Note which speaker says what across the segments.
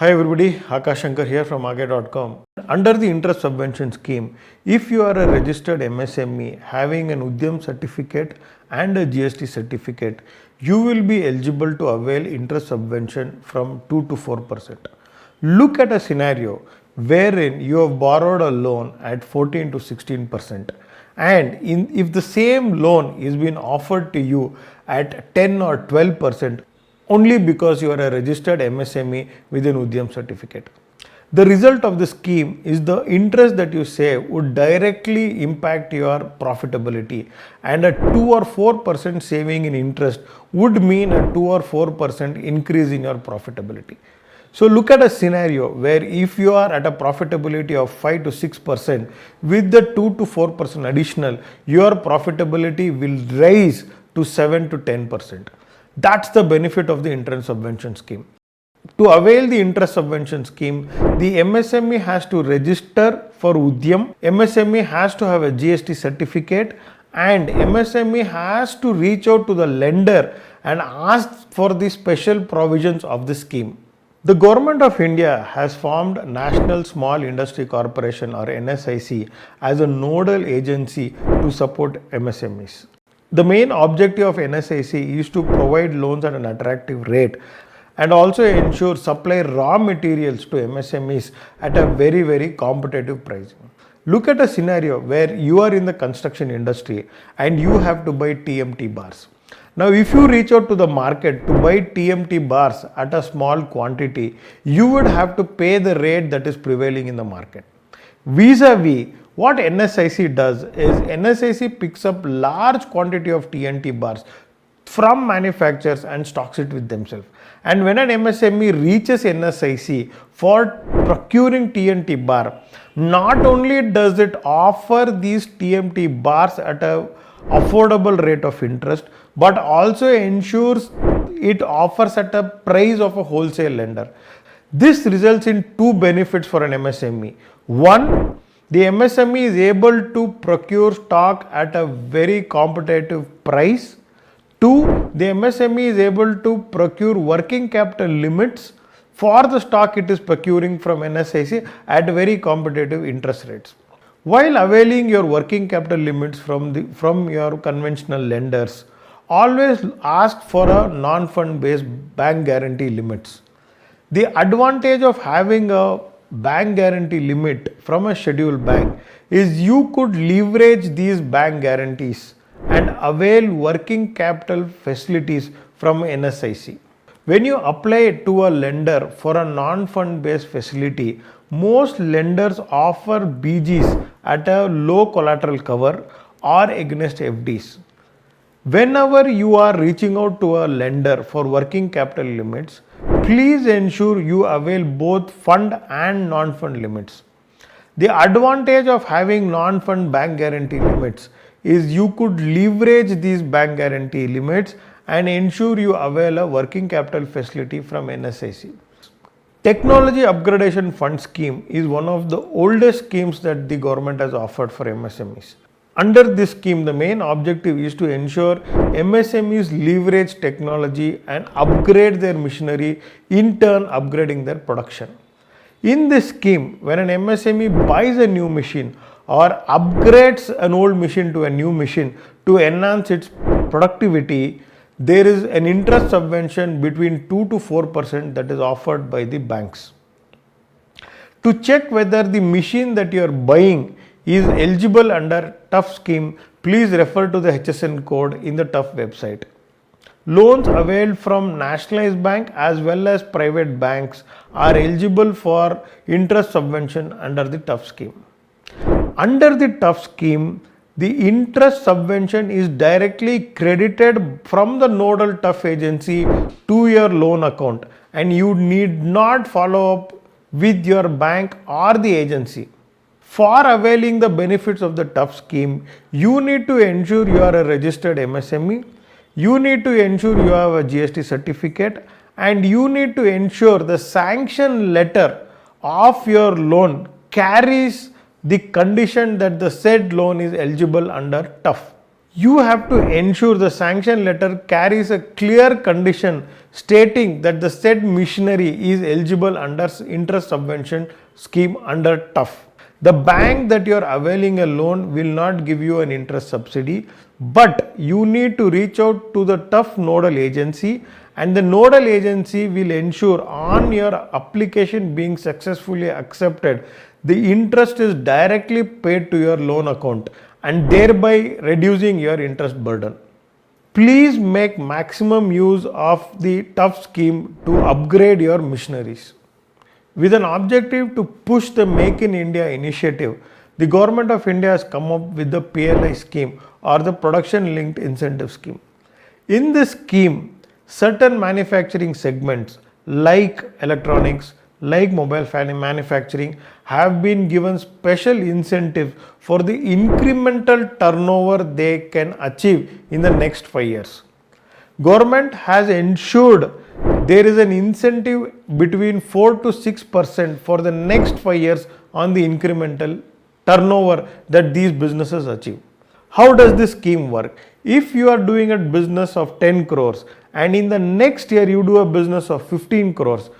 Speaker 1: Hi everybody, Akash Shankar here from aageycom. Under the interest subvention scheme, if you are a registered MSME having an 𝐬𝐤𝐬𝐿 certificate and a GST certificate, you will be eligible to avail interest subvention from 2 to 4%. Look at a scenario wherein you have borrowed a loan at 14 to 16%, and if the same loan is being offered to you at 10 or 12%, only because you are a registered MSME with an 𝐬𝐤𝐬𝐿 certificate. The result of the scheme is the interest that you save would directly impact your profitability, and a 2 or 4% saving in interest would mean a 2 or 4% increase in your profitability. So look at a scenario where if you are at a profitability of 5 to 6%, with the 2 to 4% additional, your profitability will rise to 7 to 10%. That's the benefit of the interest subvention scheme. To avail the interest subvention scheme, the MSME has to register for 𝐬𝐤𝐬𝐿, MSME has to have a GST certificate, and MSME has to reach out to the lender and ask for the special provisions of the scheme. The Government of India has formed National Small Industry Corporation or NSIC as a nodal agency to support MSMEs. The main objective of NSIC is to provide loans at an attractive rate and also ensure supply raw materials to MSMEs at a very competitive pricing. Look at a scenario where you are in the construction industry and you have to buy TMT bars. Now, if you reach out to the market to buy TMT bars at a small quantity, you would have to pay the rate that is prevailing in the market. Vis-a-vis, what NSIC does is NSIC picks up large quantity of TNT bars from manufacturers and stocks it with themselves. And when an MSME reaches NSIC for procuring TNT bar, not only does it offer these TMT bars at a affordable rate of interest, but also ensures it offers at a price of a wholesale lender. This results in two benefits for an MSME. One, the MSME is able to procure stock at a very competitive price. Two, the MSME is able to procure working capital limits for the stock it is procuring from NSIC at very competitive interest rates. While availing your working capital limits from your conventional lenders, always ask for a non-fund based bank guarantee limits. The advantage of having a bank guarantee limit from a scheduled bank is you could leverage these bank guarantees and avail working capital facilities from NSIC. When you apply to a lender for a non-fund based facility, most lenders offer BGs at a low collateral cover or against FDs. Whenever you are reaching out to a lender for working capital limits, please ensure you avail both fund and non-fund limits. The advantage of having non-fund bank guarantee limits is you could leverage these bank guarantee limits and ensure you avail a working capital facility from NSIC. Technology Upgradation Fund Scheme is one of the oldest schemes that the government has offered for MSMEs. Under this scheme, the main objective is to ensure MSMEs leverage technology and upgrade their machinery, in turn upgrading their production. In this scheme, when an MSME buys a new machine or upgrades an old machine to a new machine to enhance its productivity, there is an interest subvention between 2 to 4% that is offered by the banks. To check whether the machine that you are buying is eligible under TUF scheme, please refer to the HSN code in the TUF website. Loans availed from nationalized bank as well as private banks are eligible for interest subvention under the TUF scheme. Under the TUF scheme, the interest subvention is directly credited from the nodal TUF agency to your loan account, and you need not follow up with your bank or the agency. For availing the benefits of the TUF scheme, you need to ensure you are a registered MSME, you need to ensure you have a GST certificate, and you need to ensure the sanction letter of your loan carries the condition that the said loan is eligible under TUF. You have to ensure the sanction letter carries a clear condition stating that the said machinery is eligible under interest subvention scheme under TUF. The bank that you are availing a loan will not give you an interest subsidy, but you need to reach out to the TUF nodal agency, and the nodal agency will ensure on your application being successfully accepted, the interest is directly paid to your loan account and thereby reducing your interest burden. Please make maximum use of the TUF scheme to upgrade your machineries. With an objective to push the Make in India initiative, the Government of India has come up with the PLI scheme, or the Production Linked Incentive Scheme. In this scheme, certain manufacturing segments like electronics, like mobile phone manufacturing have been given special incentives for the incremental turnover they can achieve in the next 5 years. Government has ensured there is an incentive between 4 to 6% for the next 5 years on the incremental turnover that these businesses achieve. How does this scheme work? If you are doing a business of 10 crores and in the next year you do a business of 15 crores,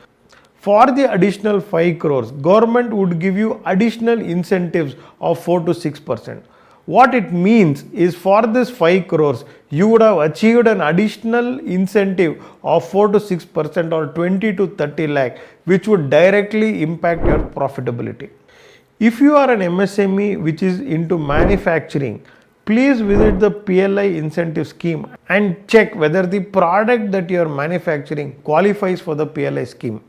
Speaker 1: for the additional 5 crores, government would give you additional incentives of 4 to 6%. What it means is for this 5 crores, you would have achieved an additional incentive of 4 to 6% or 20 to 30 lakh, which would directly impact your profitability. If you are an MSME which is into manufacturing, please visit the PLI incentive scheme and check whether the product that you are manufacturing qualifies for the PLI scheme,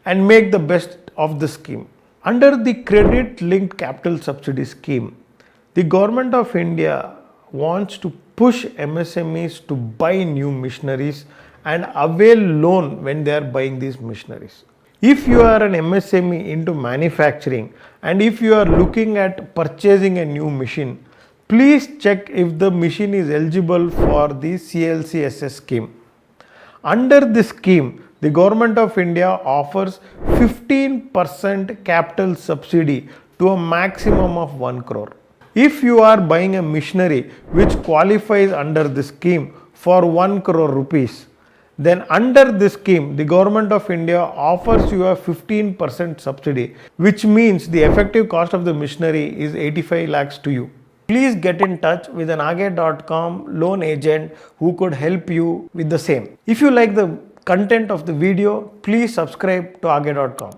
Speaker 1: and make the best of the scheme. Under the Credit Linked Capital Subsidy scheme, the Government of India wants to push MSMEs to buy new machineries and avail loan when they are buying these machineries. If you are an MSME into manufacturing and if you are looking at purchasing a new machine, please check if the machine is eligible for the CLCSS scheme. Under this scheme, the Government of India offers 15% capital subsidy to a maximum of 1 crore. If you are buying a machinery which qualifies under this scheme for 1 crore rupees, then under this scheme, the Government of India offers you a 15% subsidy, which means the effective cost of the machinery is 85 lakhs to you. Please get in touch with an aageycom loan agent who could help you with the same. If you like the content of the video, please subscribe to aagey.com.